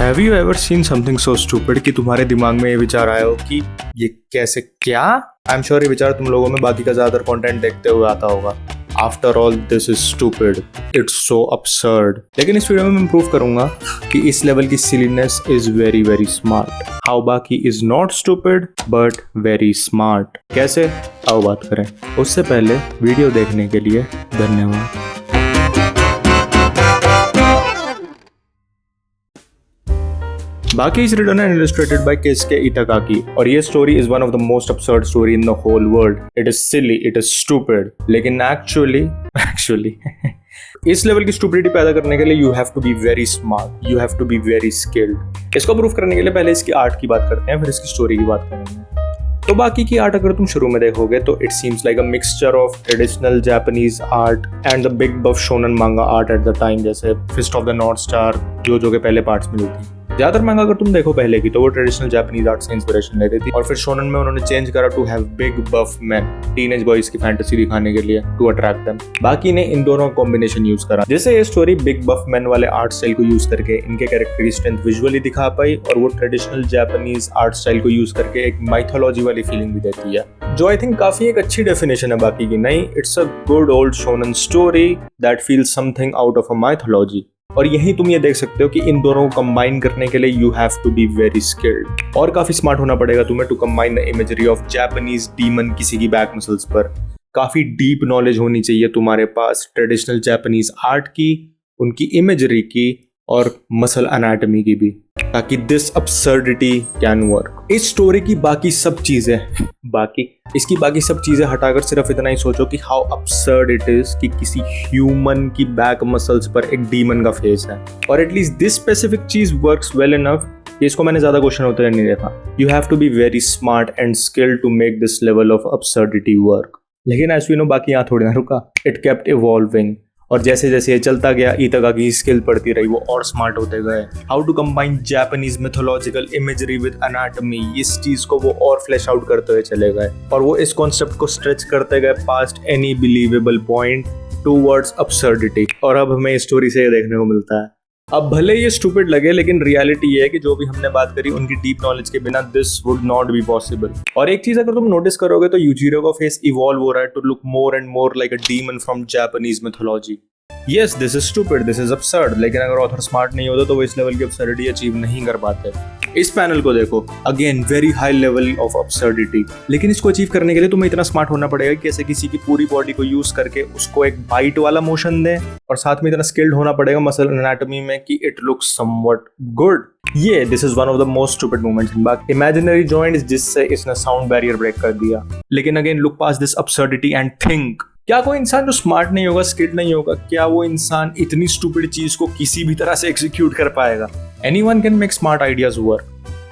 Have you ever seen something so stupid कि तुम्हारे दिमाग में ये विचार आया हो कि ये कैसे क्या। आई एम श्योर ये विचार तुम लोगों में बाकी का ज्यादातर कंटेंट देखते हुए आता होगा। After all this is stupid, it's so absurd। लेकिन इस वीडियो में मैं प्रूव करूंगा कि इस लेवल की silliness is very very smart. How Baki is not stupid but very smart. कैसे, आओ बात करें। उससे पहले वीडियो देखने के लिए धन्यवाद। Baki is written and illustrated by Keisuke Itagaki और ये story is one of the most absurd story in the whole world. It is silly, it is stupid. लेकिन actually इस लेवल की stupidity पैदा करने के लिए you have to be very smart, you have to be very skilled. इसको prove करने के लिए पहले इसकी आर्ट की बात करते हैं, फिर इसकी स्टोरी की बात करेंगे। तो बाकी की आर्ट अगर तुम शुरू में देखोगे तो it seems like a mixture of traditional Japanese art and the big buff shonen manga art at the time, जैसे Fist of the North Star जो के पहले पार्ट्स में थी। ज्यादातर मांगा अगर तुम देखो पहले की तो वो ट्रेडिशनल जापानीज आर्ट से इंस्पिरेशन लेती थी और फिर शोनन में उन्होंने चेंज करा to have big buff man, teenage boys की फैंटेसी दिखाने के लिए टू अट्रैक्ट देम। बाकी ने इन दोनों कॉम्बिनेशन यूज करा, जैसे ये स्टोरी बिग बफ मैन वाले आर्ट स्टाइल को यूज करके इनके कैरेक्टर की स्ट्रेंथ विजुअली दिखा पाई और वो ट्रेडिशनल जापानीज आर्ट स्टाइल को यूज करके एक माइथोलॉजी वाली फीलिंग भी देती है, जो आई थिंक काफी एक अच्छी डेफिनेशन है बाकी की। नहीं, it's a good old shonen story that feels something out of a mythology. और यही तुम ये देख सकते हो कि इन दोनों को कंबाइन करने के लिए you have to be very skilled और काफी स्मार्ट होना पड़ेगा तुम्हें to combine the imagery of Japanese demon किसी की बैक मसल्स पर। काफी डीप नॉलेज होनी चाहिए तुम्हारे पास ट्रेडिशनल जापानीज आर्ट की, उनकी इमेजरी की और मसल एनाटॉमी की भी, ताकि दिस अब्सर्डिटी कैन वर्क। इस स्टोरी की बाकी सब चीजें हटाकर सिर्फ इतना ही सोचो कि हाउ अब्सर्ड इट इज कि किसी ह्यूमन की बैक मसल्स पर एक डीमन का फेस है। और एटलीस्ट दिस स्पेसिफिक चीज वर्क्स वेल इनफ कि इसको मैंने ज्यादा क्वेश्चन होते हुए नहीं देखा। You have to be very smart and skilled to make this level of absurdity work. लेकिन एज वी नो बाकी यहाँ थोड़ी ना रुका, इट केप्ट इवॉल्विंग और जैसे जैसे ये चलता गया इतागाकी की स्किल बढ़ती रही, वो और स्मार्ट होते गए। How to combine Japanese mythological imagery with anatomy, इस चीज को वो और फ्लैश आउट करते हुए चले गए और वो इस कॉन्सेप्ट को स्ट्रेच करते गए past any believable point towards absurdity. और अब हमें इस स्टोरी से ये देखने को मिलता है। अब भले ये स्टूपिड लगे लेकिन रियलिटी ये है कि जो भी हमने बात करी उनकी डीप नॉलेज के बिना this would not be possible. और एक चीज अगर तुम नोटिस करोगे तो यूजिरो का फेस इवॉल्व हो रहा है to look more and more like a demon from Japanese mythology. Yes, this is stupid, this is absurd, लेकिन अगर ऑथर स्मार्ट नहीं होता तो वो इस लेवल की absurdity अचीव नहीं कर पाते। इस पैनल को देखो, again very high level of absurdity, लेकिन इसको अचीव करने के लिए तुम्हें इतना स्मार्ट होना पड़ेगा कि कैसे किसी की पूरी बॉडी को यूज करके उसको एक बाइट वाला मोशन दें और साथ में इतना स्किल्ड होना पड़ेगा मसल एनाटॉमी में कि इट लुक्स समवट गुड। ये this is one of the most stupid moments इन बाकी इमेजिनरी जॉइंट्स जिससे इसने साउंड बैरियर ब्रेक कर दिया। लेकिन again look past this absurdity and think, क्या कोई इंसान जो स्मार्ट नहीं होगा, स्किल्ड नहीं होगा, क्या वो इंसान इतनी स्टूपिड चीज को किसी भी तरह से एग्जीक्यूट कर पाएगा? Anyone can make smart ideas work,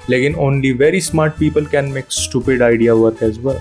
लेकिन only very smart people can make stupid idea work as well.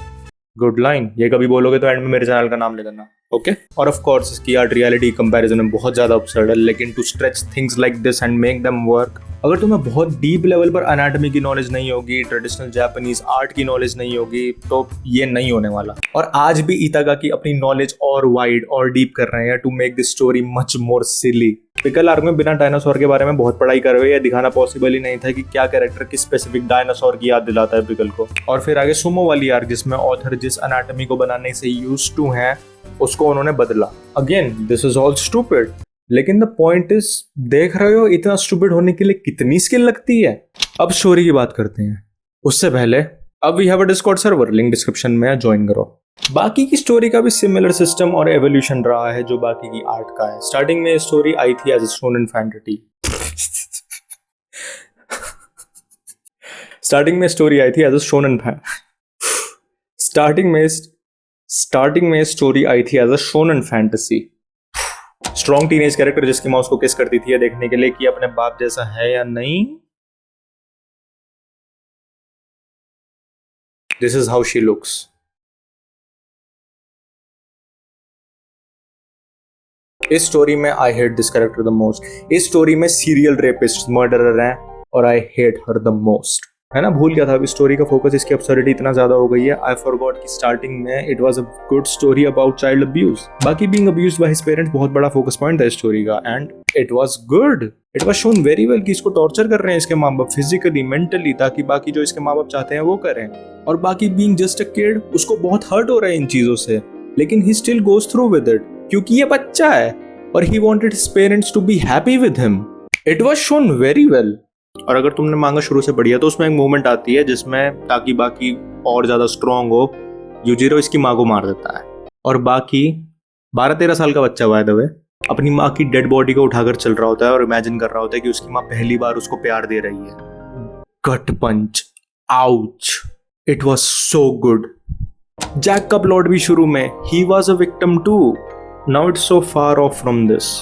Good line, ये कभी बोलोगे तो एंड में मेरे चैनल का नाम ले देना, ओके? और ऑफ कोर्स इसकी आर्ट रियलिटी कंपैरिजन में बहुत ज्यादा अब्सर्ड है, लेकिन to stretch things like this and make them work, अगर तुम्हें बहुत डीप लेवल पर एनाटॉमी की नॉलेज नहीं होगी, ट्रेडिशनल जापानीज आर्ट की नॉलेज नहीं होगी, तो ये नहीं होने वाला। और आज भी इतागाकी अपनी नॉलेज और वाइड और डीप कर रहे हैं to make this story much more silly. Pickle arc में बिना डायनासोर के बारे में बहुत पढ़ाई कर रहे, ये दिखाना पॉसिबल ही नहीं था कि क्या कैरेक्टर किस स्पेसिफिक डायनासोर की याद दिलाता है पिकल को। और फिर आगे सुमो वाली आर्क जिसमें ऑथर जिस एनाटॉमी को बनाने से यूज्ड टू हैं उसको उन्होंने बदला। Again this is all stupid, लेकिन द पॉइंट इज, देख रहे हो इतना स्टूपिड होने के लिए कितनी स्किल लगती है। अब स्टोरी की बात करते हैं, उससे पहले अब we have a Discord server, link description में है, ज्वाइन करो। बाकी की स्टोरी का भी सिमिलर सिस्टम और एवोल्यूशन रहा है जो बाकी की आर्ट का है। स्टार्टिंग में स्टोरी आई थी as a shonen fantasy starting में स्टोरी आई थी as a shonen fantasy. Strong teenage character जिसकी माँ उसको किस करती थी देखने के लिए कि अपने बाप जैसा है या नहीं। This is how she looks. इस स्टोरी में I hate this character the most. इस स्टोरी में सीरियल रेपिस्ट मर्डरर हैं और I hate her the most. है ना, भूल गया था। अभी स्टोरी का फोकस इसकी अब्सर्डिटी इतना ज्यादा हो गई है। आई फॉरगॉट कि स्टार्टिंग में it was a good story about child abuse. Baki being abused by his parents बहुत बड़ा फोकस पॉइंट था इस स्टोरी का, and it was good. It was shown very well कि इसको टॉर्चर कर रहे हैं इसके माँ बाप फिजिकली, मेंटली, ताकि बाकी जो इसके माँ बाप चाहते हैं वो करें। और बाकी बीइंग जस्ट अ किड, उसको बहुत हर्ट हो रहा है इन चीजों से, लेकिन he still goes through with it क्योंकि ये बच्चा है और he wanted his parents to be happy with him. It was shown very well. और अगर तुमने मांगा शुरू से बढ़िया तो उसमें एक मूवमेंट आती है जिसमें ताकि बाकी और ज्यादा स्ट्रांग हो, यूजिरो इसकी माँ को मार देता है और बाकी 12-13 साल का बच्चा बाय द वे अपनी माँ की डेड बॉडी को उठाकर चल रहा होता है और इमेजिन कर रहा होता है कि उसकी माँ पहली बार उसको प्यार दे रही है। Gut punch, ouch, it was so good. Jack का प्लॉट भी शुरू में ही was a victim too, now it's so far off from this.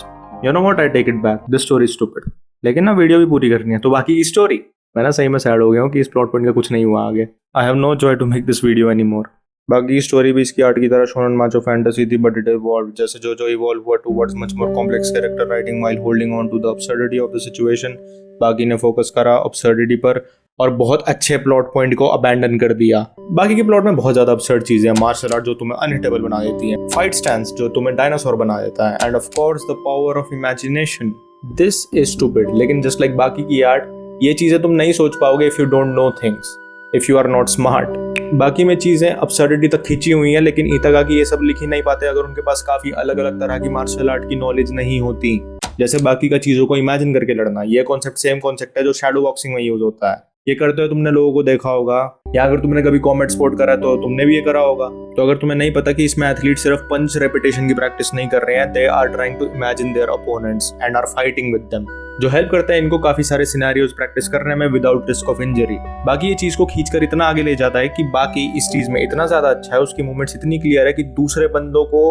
You know what, I take it back, this story is stupid. लेकिन ना video भी पूरी करनी है, तो बाकी की स्टोरी मैं ना सही में सैड हो गया हूँ कि इस प्लॉट पॉइंट का कुछ नहीं हुआ आगे। I have no joy to make this video any more. Baki की स्टोरी भी इसकी आर्ट की तरह शोनन माचो फैंटेसी थी, बट इट इवॉल्व जैसे जो इवॉल्व हुआ towards much more complex character writing while holding on to the absurdity of the situation. Baki ने फोकस करा अब्सर्डिटी पर और बहुत अच्छे प्लॉट पॉइंट को अबैंडन कर दिया। बाकी के प्लॉट में बहुत ज्यादा अब्सर्ड चीजें हैं, मार्शल आर्ट जो तुम्हें अनहिटेबल बना देती है, फाइट स्टैंस जो तुम्हें डायनासोर बना देता है, and of course the power of imagination. This is stupid, लेकिन जस्ट लाइक बाकी की आर्ट, ये चीजें तुम नहीं सोच पाओगे if you don't know things, if you are not smart. Baki में चीजें अब्सर्डिटी तक खींची हुई हैं, लेकिन इतागा की ये सब लिख ही नहीं पाते अगर उनके पास काफी अलग अलग तरह की मार्शल आर्ट की नॉलेज नहीं होती। जैसे बाकी का चीजों को इमेजिन करके लड़ना, ये कॉन्सेप्ट सेम कॉन्सेप्ट है जो शैडो बॉक्सिंग में यूज होता है। ये करते हुए तुमने लोगों को देखा होगा, या अगर तुमने कभी कॉमेट स्पोर्ट करा तो तुमने भी ये करा होगा। तो अगर तुम्हें नहीं पता कि इसमें एथलीट सिर्फ पंच रेपिटेशन की प्रैक्टिस नहीं कर रहे हैं, they are trying to imagine their opponents and are fighting with them, जो हेल्प करता है इनको काफी सारे सिनेरियोज प्रैक्टिस करने में विदाउट रिस्क ऑफ इंजरी। बाकी ये चीज को खींचकर इतना आगे ले जाता है कि बाकी इस चीज में इतना ज्यादा अच्छा है, उसकी मूवमेंट्स इतनी क्लियर है कि दूसरे बंदों को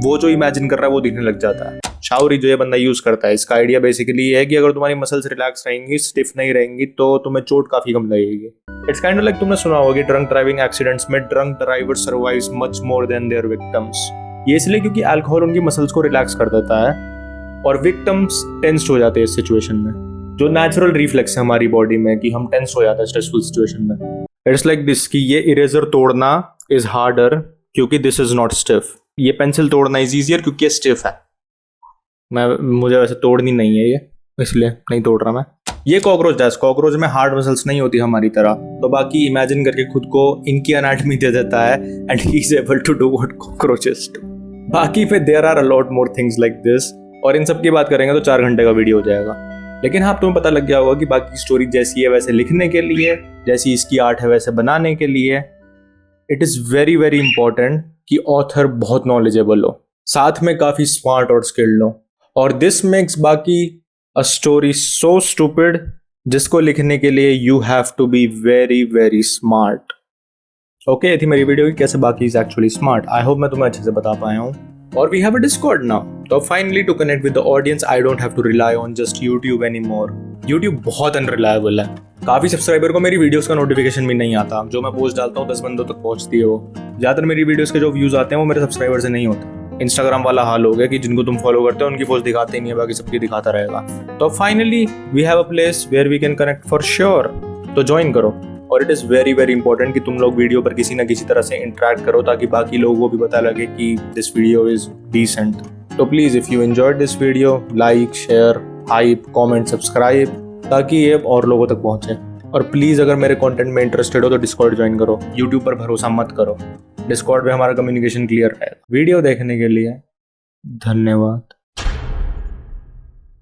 वो जो इमेजिन कर रहा है वो दिखने लग जाता है। शाओरी जो ये बंदा यूज करता है, इसका आइडिया बेसिकली ये है कि अगर तुम्हारी मसल्स रिलैक्स रहेंगी, स्टिफ नहीं रहेंगी, तो तुम्हें चोट काफी कम लगेगी। इट्स काइंड ऑफ लाइक, तुमने सुना होगा कि ड्रंक ड्राइविंग एक्सीडेंट्स में drunk driver survives much more than their victims. ये इसलिए क्योंकि अल्कोहल उनकी मसल्स को रिलैक्स कर देता है और विक्टिम्स टेंस्ड हो जाते हैं इस सिचुएशन में, जो नेचुरल रिफ्लेक्स है हमारी बॉडी में कि हम टेंस हो जाते हैं स्ट्रेसफुल सिचुएशन में। इट्स लाइक दिस कि ये इरेजर तोड़ना इज हार्डर क्योंकि दिस इज नॉट स्टिफ। ये पेंसिल तोड़ना इज इजियर क्योंकि ये स्टिफ है। मुझे वैसे तोड़नी नहीं है ये, इसलिए नहीं तोड़ रहा मैं। ये कॉकरोच में हार्ड मसल्स नहीं होती हमारी तरह, तो बाकी इमेजिन करके खुद को इनकी एनाटॉमी दे देता है and he is able to do what cockroaches do. Baki पे there are a lot more things like this, और इन सब की बात करेंगे तो 4 घंटे का वीडियो हो जाएगा। लेकिन हाँ, तुम्हें पता लग गया होगा कि बाकी की स्टोरी जैसी है वैसे लिखने के लिए, जैसी इसकी आर्ट है वैसे बनाने के लिए, it is very very important कि ऑथर बहुत नॉलेजेबल हो, साथ में काफी स्मार्ट और स्किल्ड हो। और दिस मेक्स बाकी अ स्टोरी सो स्टूपिड जिसको लिखने के लिए you have to be very very smart. Okay, ये थी मेरी वीडियो की कैसे Baki is actually smart. I hope मैं तुम्हें अच्छे से बता पाया हूँ। और we have a Discord now, तो finally to connect with the audience I don't have to rely on just YouTube anymore. YouTube बहुत अनरिलायबल है, काफी सब्सक्राइबर को मेरी वीडियोस का नोटिफिकेशन भी नहीं आता, जो मैं पोस्ट डालता हूँ 10 बंदों तक पहुंचती है वो। ज्यादातर मेरी वीडियोस के जो व्यूज आते हैं वो मेरे सब्सक्राइबर से नहीं होते। इंस्टाग्राम वाला हाल हो गया कि जिनको तुम फॉलो करते हो उनकी पोस्ट दिखाते ही नहीं है, बाकी सबकी दिखाता रहेगा। तो finally we have a place where we can connect for sure, तो ज्वाइन करो। और it is very very important कि तुम लोग वीडियो पर किसी ना किसी तरह से इंटरेक्ट करो, ताकि बाकी लोगों को भी पता लगे कि दिस वीडियो इज डिसेंट। तो please if you enjoyed this video, like, share, hype, comment, subscribe, ताकि ये और लोगों तक पहुंचे। और प्लीज़ अगर मेरे कंटेंट में इंटरेस्टेड हो तो डिस्कॉर्ड ज्वाइन करो। यूट्यूब पर भरोसा मत करो, डिस्कॉर्ड में हमारा कम्युनिकेशन क्लियर है। वीडियो देखने के लिए धन्यवाद।